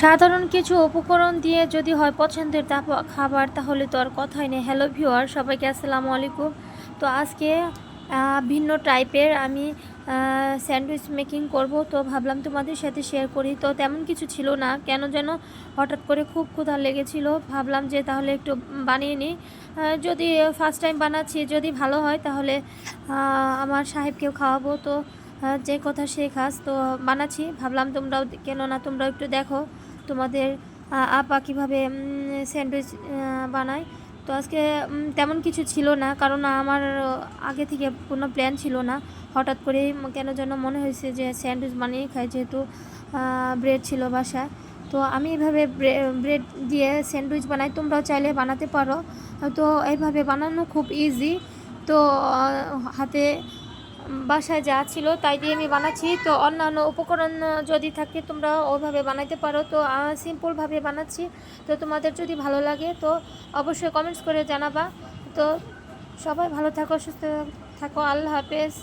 সাধারণ কিছু উপকরণ দিয়ে যদি হয় পছন্দের খাবার তাহলে তো আর কথাই নেই। হ্যালো ভিউয়ার, সবাইকে আসসালামু আলাইকুম। তো আজকে ভিন্ন টাইপের আমি স্যান্ডউইচ মেকিং করব, তো ভাবলাম তোমাদের সাথে শেয়ার করি। তো তেমন কিছু ছিল না, কেন যেন হঠাৎ করে খুব ক্ষুধা লেগেছিল, ভাবলাম যে তাহলে একটু বানিয়ে নিই। যদি ফার্স্ট টাইম বানাচ্ছি, যদি ভালো হয় তাহলে আমার সাহেবকেও খাওয়াবো। তো যে কথা সে কাজ, তো বানাচ্ছি, ভাবলাম তোমরাও কেন না তোমরাও একটু দেখো তোমাদের আপা কীভাবে স্যান্ডউইচ বানায়। তো আজকে তেমন কিছু ছিল না, কারণ আমার আগে থেকে কোনো প্ল্যান ছিল না। হঠাৎ করেই কেন যেন মনে হয়েছে যে স্যান্ডউইচ বানিয়ে খাই, যেহেতু ব্রেড ছিল বাসায়। তো আমি এইভাবে ব্রেড দিয়ে স্যান্ডউইচ বানাই, তোমরাও চাইলে বানাতে পারো। তো এইভাবে বানানো খুব ইজি। তো হাতে বাসায় যা ছিল তাই দিয়ে আমি বানাচ্ছি। তো অন্যান্য উপকরণ যদি থাকে তোমরা ওইভাবে বানাইতে পারো। তো সিম্পলভাবে বানাচ্ছি। তো তোমাদের যদি ভালো লাগে তো অবশ্যই কমেন্টস করে জানাবা। তো সবাই ভালো থাকো, সুস্থ থাকো, আল্লাহ হাফেজ।